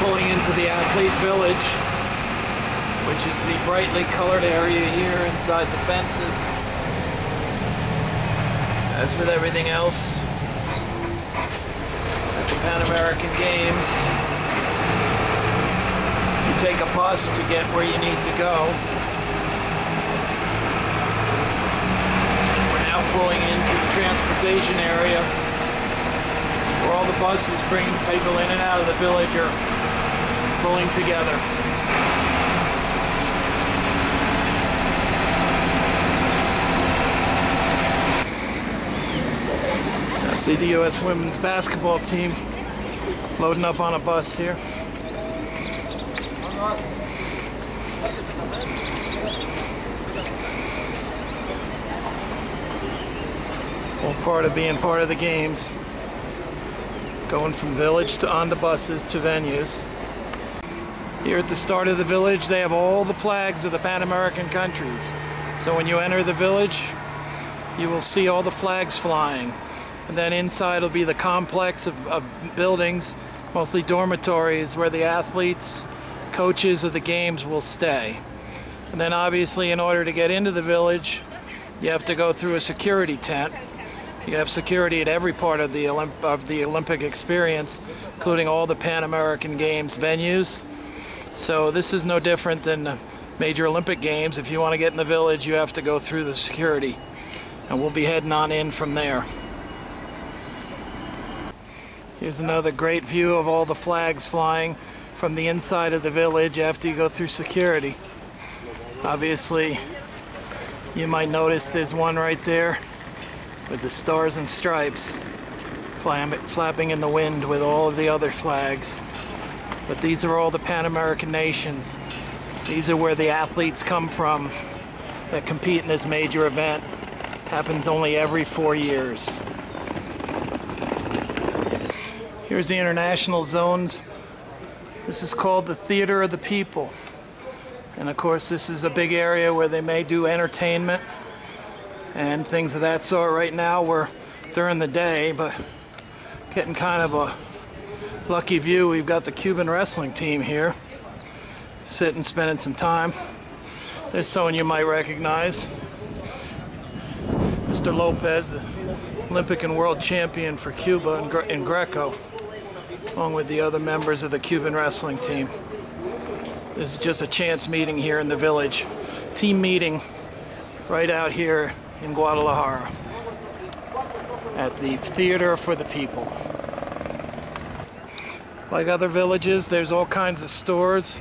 pulling into the athlete village, which is the brightly colored area here inside the fences. As with everything else at the Pan American Games, you take a bus to get where you need to go. And we're now pulling into the transportation area where all the buses bringing people in and out of the village are pulling together. I see the U.S. women's basketball team loading up on a bus here. All part of being part of the games. Going from village to onto buses to venues. Here at the start of the village, they have all the flags of the Pan American countries. So when you enter the village, you will see all the flags flying. And then inside will be the complex of buildings, mostly dormitories, where the athletes, coaches of the games will stay. And then obviously, in order to get into the village, you have to go through a security tent. You have security at every part of the Olympic experience, including all the Pan American Games venues. So this is no different than the major Olympic Games. If you want to get in the village, you have to go through the security. And we'll be heading on in from there. Here's another great view of all the flags flying from the inside of the village after you go through security. Obviously, you might notice there's one right there with the stars and stripes flapping in the wind with all of the other flags. But these are all the Pan American nations. These are where the athletes come from that compete in this major event. Happens only every 4 years. Here's the international zones. This is called the Theater of the People. And of course, this is a big area where they may do entertainment and things of that sort. Right now we're during the day, but getting kind of a lucky view. We've got the Cuban wrestling team here, sitting, spending some time. There's someone you might recognize. Mr. Lopez, the Olympic and world champion for Cuba in Greco, along with the other members of the Cuban wrestling team. This is just a chance meeting here in the village. Team meeting right out here in Guadalajara at the Theater for the People. Like other villages, there's all kinds of stores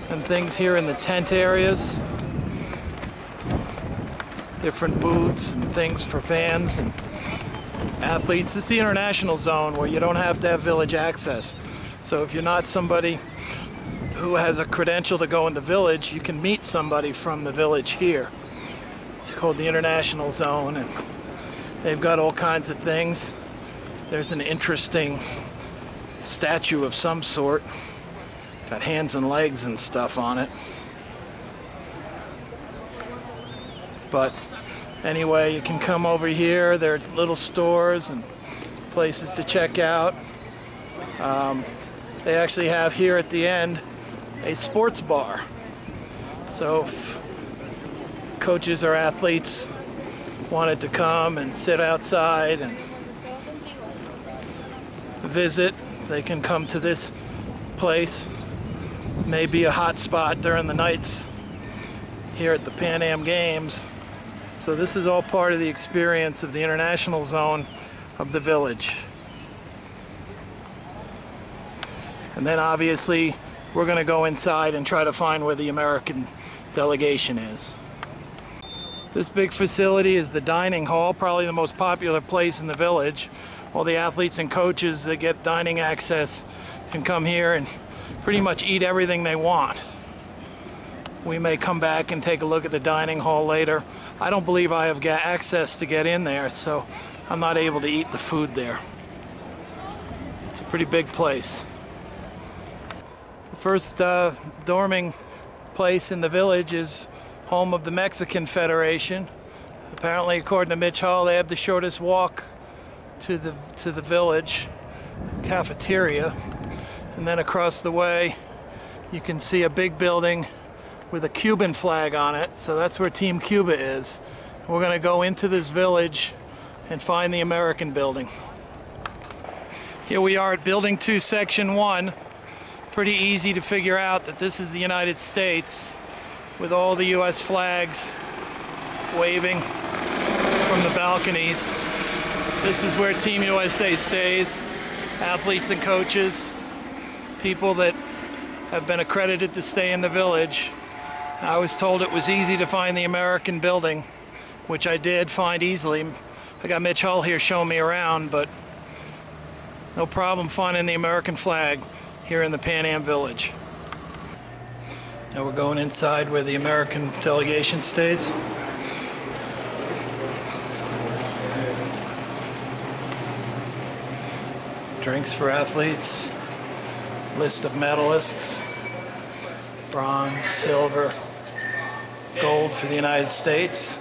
and things here in the tent areas. Different booths and things for fans and athletes. It's the international zone where you don't have to have village access. So if you're not somebody who has a credential to go in the village, you can meet somebody from the village here. It's called the international zone, and they've got all kinds of things. There's an interesting statue of some sort. Got hands and legs and stuff on it. But anyway, you can come over here. There are little stores and places to check out. They actually have here at the end a sports bar. So if coaches or athletes wanted to come and sit outside and visit, they can come to this place. Maybe a hot spot during the nights here at the Pan Am Games. So this is all part of the experience of the international zone of the village. And then obviously we're going to go inside and try to find where the American delegation is. This big facility is the dining hall, probably the most popular place in the village. All the athletes and coaches that get dining access can come here and pretty much eat everything they want. We may come back and take a look at the dining hall later. I don't believe I have access to get in there, so I'm not able to eat the food there. It's a pretty big place. The first dorming place in the village is home of the Mexican Federation. Apparently, according to Mitch Hall, they have the shortest walk to the village cafeteria. And then across the way, you can see a big building with a Cuban flag on it. So that's where Team Cuba is. We're going to go into this village and find the American building. Here we are at Building 2, Section 1. Pretty easy to figure out that this is the United States with all the U.S. flags waving from the balconies. This is where Team USA stays. Athletes and coaches, people that have been accredited to stay in the village. I was told it was easy to find the American building, which I did find easily. I got Mitch Hull here showing me around, but no problem finding the American flag here in the Pan Am Village. Now we're going inside where the American delegation stays. Drinks for athletes, list of medalists, bronze, silver, gold for the United States.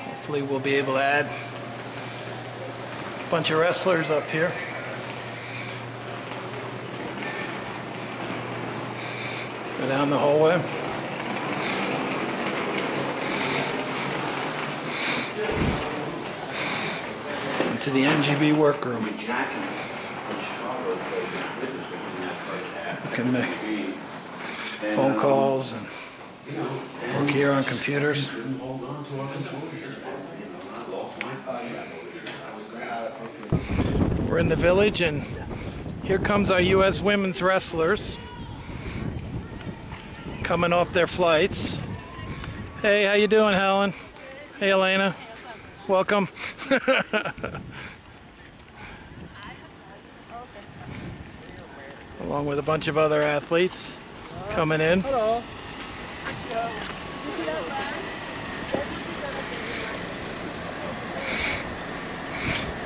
Hopefully we'll be able to add a bunch of wrestlers up here. Go down the hallway. Into the NGB workroom. You can make phone calls and work here on computers. We're in the village, and here comes our U.S. women's wrestlers coming off their flights. Hey, how you doing, Helen? Hey, Elena. Welcome. Along with a bunch of other athletes coming in. Hello.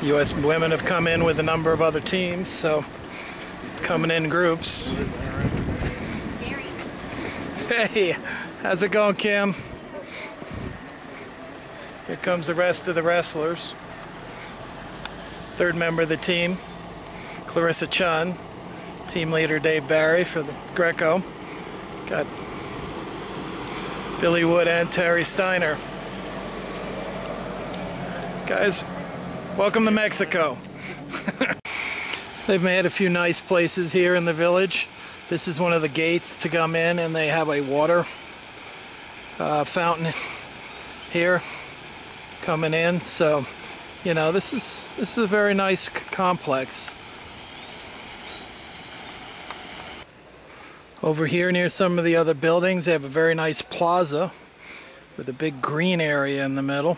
U.S. women have come in with a number of other teams, so coming in groups. Hey, how's it going, Kim? Here comes the rest of the wrestlers. Third member of the team, Clarissa Chun. Team leader Dave Barry for the Greco. Got Billy Wood and Terry Steiner. Guys, welcome to Mexico. They've made a few nice places here in the village. This is one of the gates to come in, and they have a water fountain here coming in. So, you know, this is a very nice complex. Over here near some of the other buildings, they have a very nice plaza with a big green area in the middle.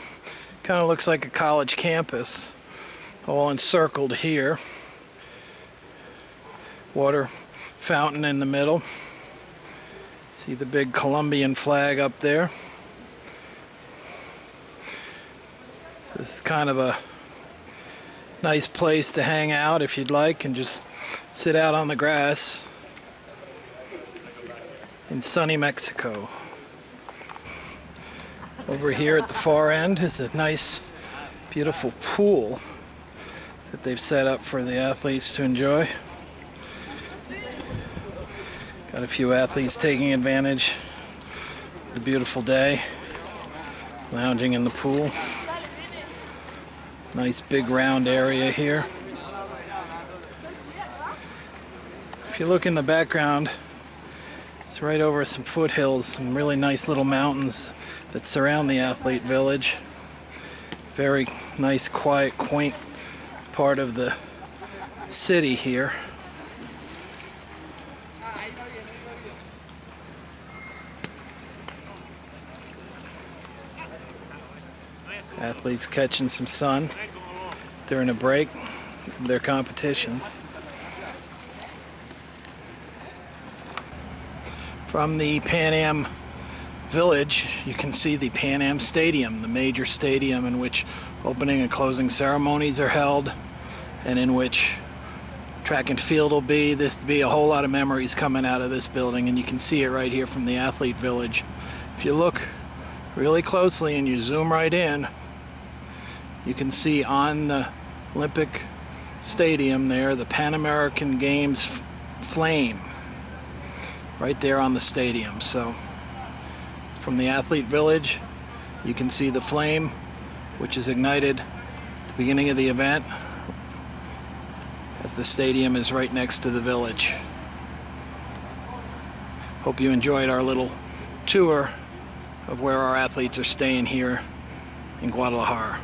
Kind of looks like a college campus, all encircled here. Water fountain in the middle. See the big Colombian flag up there. This is kind of a nice place to hang out if you'd like and just sit out on the grass in sunny Mexico. Over here at the far end is a nice, beautiful pool that they've set up for the athletes to enjoy. Got a few athletes taking advantage of the beautiful day, lounging in the pool. Nice big round area here. If you look in the background, it's right over some foothills, some really nice little mountains that surround the athlete village. Very nice, quiet, quaint part of the city here. Athletes catching some sun during a break of their competitions. From the Pan Am Village, you can see the Pan Am Stadium, the major stadium in which opening and closing ceremonies are held, and in which track and field will be. There'll be a whole lot of memories coming out of this building, and you can see it right here from the athlete village. If you look really closely and you zoom right in, you can see on the Olympic Stadium there the Pan American Games flame right there on the stadium. So from the athlete village, you can see the flame, which is ignited at the beginning of the event, as the stadium is right next to the village. Hope you enjoyed our little tour of where our athletes are staying here in Guadalajara.